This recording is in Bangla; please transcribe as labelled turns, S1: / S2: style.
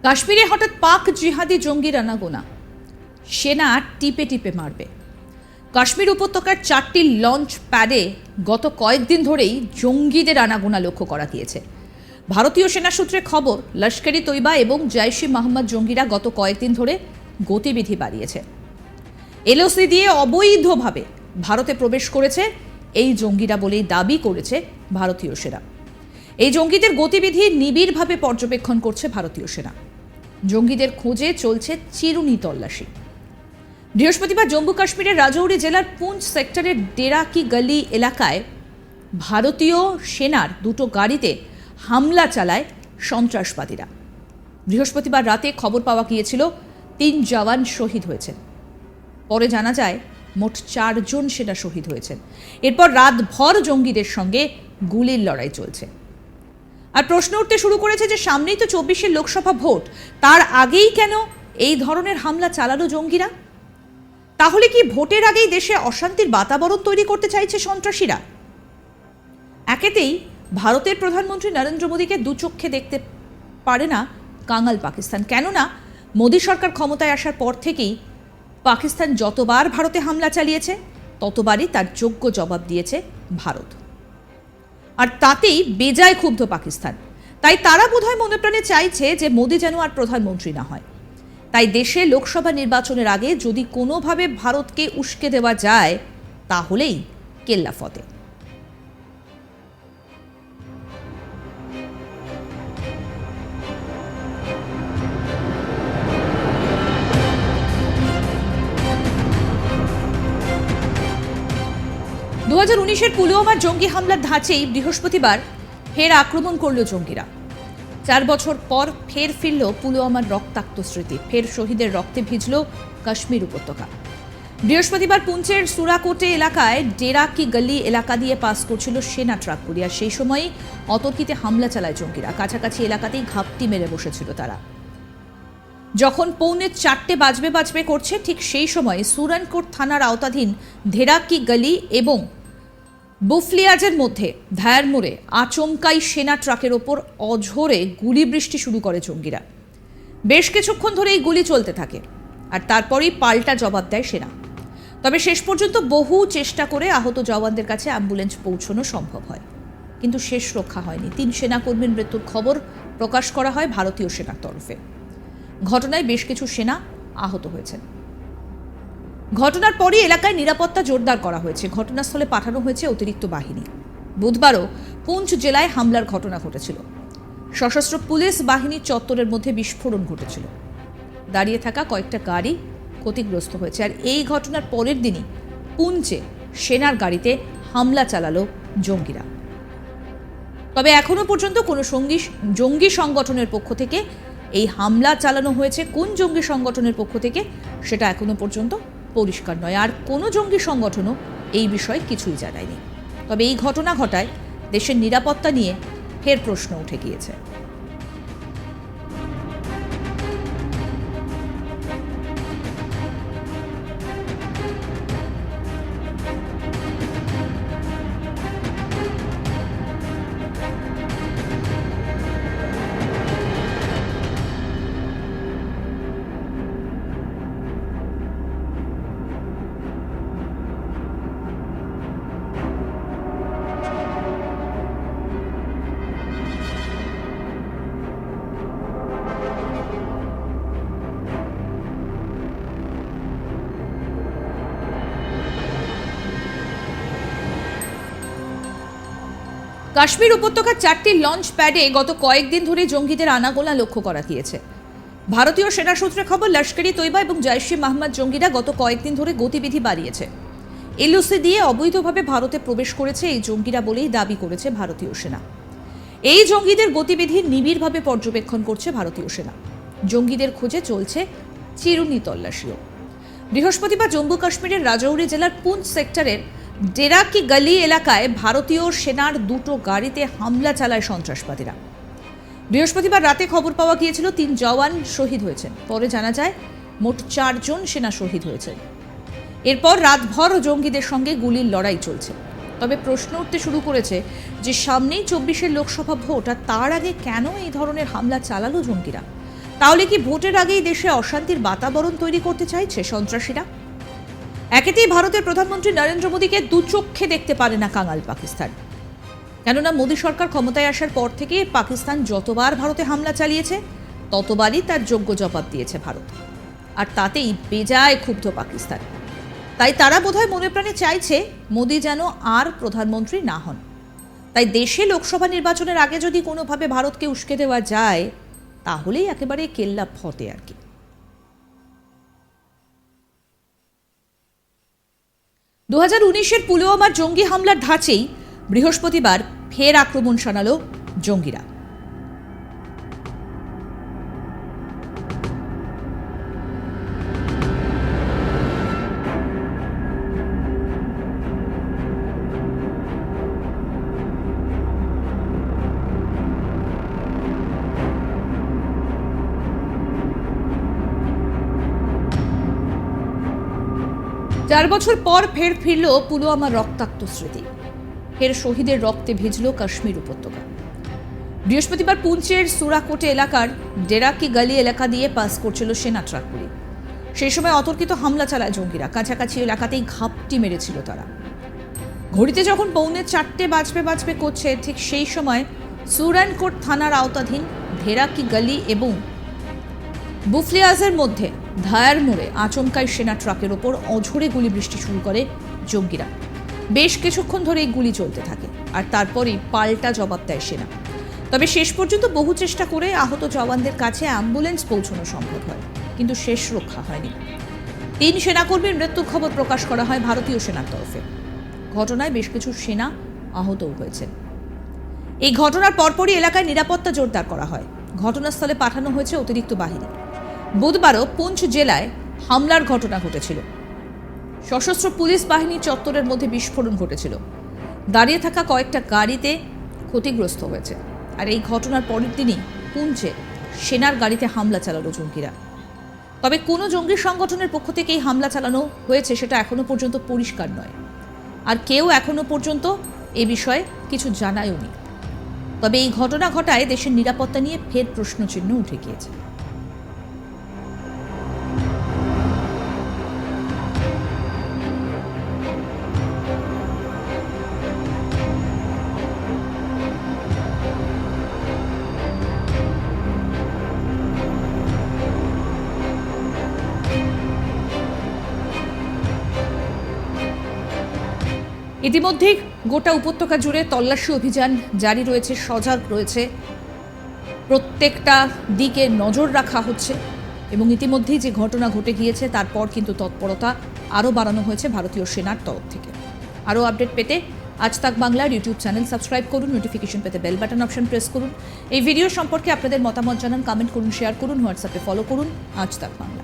S1: কাশ্মীরে হঠাৎ পাক জিহাদি জঙ্গির আনাগোনা, সেনা টিপে টিপে মারবে। কাশ্মীর উপত্যকার 4টি লঞ্চ প্যাডে গত কয়েকদিন ধরেই জঙ্গিদের আনাগোনা লক্ষ্য করা গিয়েছে। ভারতীয় সেনা সূত্রে খবর, লস্কর ই তৈবা এবং জৈশ-ই মোহাম্মদ জঙ্গিরা গত কয়েকদিন ধরে গতিবিধি বাড়িয়েছে। এলওসি দিয়ে অবৈধভাবে ভারতে প্রবেশ করেছে এই জঙ্গিরা বলেই দাবি করেছে ভারতীয় সেনা। এই জঙ্গিদের গতিবিধি নিবিড়ভাবে পর্যবেক্ষণ করছে ভারতীয় সেনা। জঙ্গিদের খোঁজে চলছে চিরুনি তল্লাশি। বৃহস্পতিবার জম্মু কাশ্মীরের রাজৌরি জেলার পুঞ্চ সেক্টরের ডেরা কি গলি এলাকায় ভারতীয় সেনার দুটো গাড়িতে হামলা চালায় সন্ত্রাসবাদীরা। বৃহস্পতিবার রাতে খবর পাওয়া গিয়েছিল 3 জওয়ান শহীদ হয়েছেন। পরে জানা যায় মোট 4 জন সেনা শহীদ হয়েছেন। এরপর রাতভর জঙ্গিদের সঙ্গে গুলির লড়াই চলছে। আর প্রশ্ন উঠতে শুরু করেছে যে সামনেই তো 24-এর লোকসভা ভোট, তার আগেই কেন এই ধরনের হামলা চালালো জঙ্গিরা? তাহলে কি ভোটের আগেই দেশে অশান্তির বাতাবরণ তৈরি করতে চাইছে সন্ত্রাসীরা? একেতেই ভারতের প্রধানমন্ত্রী নরেন্দ্র মোদীকে দুচক্ষে দেখতে পারে না কাঙাল পাকিস্তান। কেননা মোদী সরকার ক্ষমতায় আসার পর থেকেই পাকিস্তান যতবার ভারতে হামলা চালিয়েছে ততবারই তার যোগ্য জবাব দিয়েছে ভারত। আর তাতেই বেজায় ক্ষুব্ধ পাকিস্তান। তাই তারা বোধহয় মনে প্রাণে চাইছে যে মোদী যেন আর প্রধানমন্ত্রী না হয়। তাই দেশে লোকসভা নির্বাচনের আগে যদি কোনোভাবে ভারতকে উস্কে দেওয়া যায় তাহলেই কেল্লা ফতে। দু 2019-এর পুলওয়ামার জঙ্গি হামলার ধাঁচেই বৃহস্পতিবার ফের আক্রমণ করল জঙ্গিরা। 4 বছর পর ফের ফিরল পুলওয়ামার রক্তাক্ত স্মৃতি, ফের শহীদের রক্তে ভিজল কাশ্মীর উপত্যকা। বৃহস্পতিবার পুঞ্চের সুরাকোটে এলাকায় ডেরা কি গলি এলাকা দিয়ে পাস করছিল সেনা ট্রাকগুলি। আর সেই সময়ই অতর্কিতে হামলা চালায় জঙ্গিরা। কাছাকাছি এলাকাতেই ঘাপটি মেরে বসেছিল তারা। যখন 3:45 বাজবে করছে, ঠিক সেই সময় সুরানকোট থানার আওতাধীন ডেরা কি গলি এবং বুফলিয়াজের মধ্যে ধায়ার মোড়ে আচমকাই সেনা ট্রাকের ওপর অঝোরে গুলি বৃষ্টি শুরু করে জঙ্গিরা। বেশ কিছুক্ষণ ধরে এই গুলি চলতে থাকে আর তারপরেই পাল্টা জবাব দেয় সেনা। তবে শেষ পর্যন্ত বহু চেষ্টা করে আহত জওয়ানদের কাছে অ্যাম্বুলেন্স পৌঁছানো সম্ভব হয়, কিন্তু শেষ রক্ষা হয়নি। 3 সেনাকর্মীর মৃত্যুর খবর প্রকাশ করা হয় ভারতীয় সেনার তরফে। ঘটনায় বেশ কিছু সেনা আহত হয়েছেন। ঘটনার পরই এলাকায় নিরাপত্তা জোরদার করা হয়েছে। ঘটনাস্থলে পাঠানো হয়েছে অতিরিক্ত বাহিনী। বুধবারও পুঞ্চ জেলায় হামলার ঘটনা ঘটেছিল। সশস্ত্র পুলিশ বাহিনীর চত্বরের মধ্যে বিস্ফোরণ ঘটেছিল। দাঁড়িয়ে থাকা কয়েকটা গাড়ি ক্ষতিগ্রস্ত হয়েছে। আর এই ঘটনার পরের দিনই পুঞ্চে সেনার গাড়িতে হামলা চালালো জঙ্গিরা। তবে এখনো পর্যন্ত কোনো জঙ্গি সংগঠনের পক্ষ থেকে এই হামলা চালানো হয়েছে কোন জঙ্গি সংগঠনের পক্ষ থেকে সেটা এখনো পর্যন্ত পরিষ্কার নয়। আর কোনো জঙ্গি সংগঠনও এই বিষয়ে কিছুই জানায়নি। তবে এই ঘটনা ঘটায় দেশের নিরাপত্তা নিয়ে ফের প্রশ্ন উঠে গিয়েছে। কাশ্মীর উপত্যকার 4টি লঞ্চ প্যাডে গত কয়েকদিন ধরে জঙ্গিদের আনাগোনা লক্ষ্য করা গিয়েছে। ভারতীয় সেনা সূত্রে খবর, লস্কর ই তৈবা এবং জৈশ-ই মোহাম্মদ জঙ্গিরা গত কয়েকদিন ধরে গতিবিধি বাড়িয়েছে। এলওসি দিয়ে অবৈধভাবে ভারতে প্রবেশ করেছে এই জঙ্গিরা বলেই দাবি করেছে ভারতীয় সেনা। এই জঙ্গিদের গতিবিধি নিবিড়ভাবে পর্যবেক্ষণ করছে ভারতীয় সেনা। জঙ্গিদের খোঁজে চলছে চিরুনি তল্লাশিও। বৃহস্পতিবার জম্মু কাশ্মীরের রাজৌরি জেলার পুঞ্চ সেক্টরের ডেরা কি গলি এলাকায় ভারতীয় সেনার দুটো গাড়িতে হামলা চালায় সন্ত্রাসবাদীরা। বৃহস্পতিবার রাতে খবর পাওয়া গিয়েছিল 3 জওয়ান শহীদ হয়েছেন। পরে জানা যায় মোট 4 জন সেনা শহীদ হয়েছেন। এরপর রাতভর জঙ্গিদের সঙ্গে গুলির লড়াই চলছে। তবে প্রশ্ন উঠতে শুরু করেছে যে সামনেই 24-এর লোকসভা ভোট, আর তার আগে কেন এই ধরনের হামলা চালালো জঙ্গিরা? তাহলে কি ভোটের আগেই দেশে অশান্তির বাতাবরণ তৈরি করতে চাইছে সন্ত্রাসীরা? একেতেই ভারতের প্রধানমন্ত্রী নরেন্দ্র মোদীকে দু চোখে দেখতে পারে না কাঙাল পাকিস্তান। কেননা মোদী সরকার ক্ষমতায় আসার পর থেকে পাকিস্তান যতবার ভারতে হামলা চালিয়েছে ততবারই তার যোগ্য জবাব দিয়েছে ভারত, আর তাতেই বেজায় ক্ষুব্ধ পাকিস্তান। তাই তারা বোধহয় মনে প্রাণে চাইছে মোদী যেন আর প্রধানমন্ত্রী না হন। তাই দেশে লোকসভা নির্বাচনের আগে যদি কোনোভাবে ভারতকে উস্কে দেওয়া যায় তাহলেই একেবারে কেল্লা ফতে আর কি। 2019-এর পুলওয়ামার জঙ্গি হামলার ধাঁচেই বৃহস্পতিবার ফের আক্রমণ শানালো জঙ্গিরা। 4 বছর পর ফের ফিরল পুলওয়ামার রক্তাক্ত স্মৃতি। ফের শহীদের রক্তে ভিজল কাশ্মীর উপত্যকা। বৃহস্পতিবার পুঞ্চের সুরাকোটে এলাকার ডেরা কি গলি এলাকা দিয়ে পাস করছিল সেনা ট্রাকগুলি। সেই সময় অতর্কিত হামলা চালায় জঙ্গিরা। কাছাকাছি এলাকাতেই ঘাপটি মেরেছিল তারা। ঘড়িতে যখন 4:45 বাজবে করছে, ঠিক সেই সময় সুরানকোট থানার আওতাধীন ডেরা কি গলি এবং বুফলিয়াজের মধ্যে ধায়ার মোড়ে আচমকাই সেনা ট্রাকের ওপর অঝোরে গুলি বৃষ্টি শুরু করে জঙ্গিরা। বেশ কিছুক্ষণ ধরে এই গুলি চলতে থাকে, আর তারপরেই পাল্টা জবাব দেয় সেনা। তবে শেষ পর্যন্ত বহু চেষ্টা করে আহত জওয়ানদের কাছে অ্যাম্বুলেন্স পৌঁছানো সম্ভব হয়, কিন্তু শেষ রক্ষা হয়নি। 3 সেনাকর্মীর মৃত্যুর খবর প্রকাশ করা হয় ভারতীয় সেনার তরফে। ঘটনায় বেশ কিছু সেনা আহতও হয়েছেন। এই ঘটনার পরপরই এলাকায় নিরাপত্তা জোরদার করা হয়। ঘটনাস্থলে পাঠানো হয়েছে অতিরিক্ত বাহিনী। বুধবারও পুঞ্চ জেলায় হামলার ঘটনা ঘটেছিল। সশস্ত্র পুলিশ বাহিনী চত্বরের মধ্যে বিস্ফোরণ ঘটেছিল। দাঁড়িয়ে থাকা কয়েকটা গাড়িতে ক্ষতিগ্রস্ত হয়েছে। আর এই ঘটনার পরের দিনই পুঞ্চে সেনার গাড়িতে হামলা চালালো জঙ্গিরা। তবে কোনো জঙ্গি সংগঠনের পক্ষ থেকে এই হামলা চালানো হয়েছে সেটা এখনো পর্যন্ত পরিষ্কার নয়, আর কেউ এখনো পর্যন্ত এ বিষয়ে কিছু জানায়ও নি। তবে এই ঘটনা ঘটায় দেশের নিরাপত্তা নিয়ে ফের প্রশ্নচিহ্ন উঠে গিয়েছে। ইতিমধ্যেই গোটা উপত্যকা জুড়ে তল্লাশি অভিযান জারি রয়েছে, সজাগ রয়েছে, প্রত্যেকটা দিকে নজর রাখা হচ্ছে এবং ইতিমধ্যেই যে ঘটনা ঘটে গিয়েছে তারপর কিন্তু তৎপরতা আরও বাড়ানো হয়েছে ভারতীয় সেনার তরফ থেকে। আরও আপডেট পেতে আজ তাক বাংলার ইউটিউব চ্যানেল সাবস্ক্রাইব করুন, নোটিফিকেশন পেতে বেল বাটন অপশন প্রেস করুন। এই ভিডিও সম্পর্কে আপনাদের মতামত জানান, কমেন্ট করুন, শেয়ার করুন, হোয়াটসঅ্যাপে ফলো করুন আজ তাক বাংলা।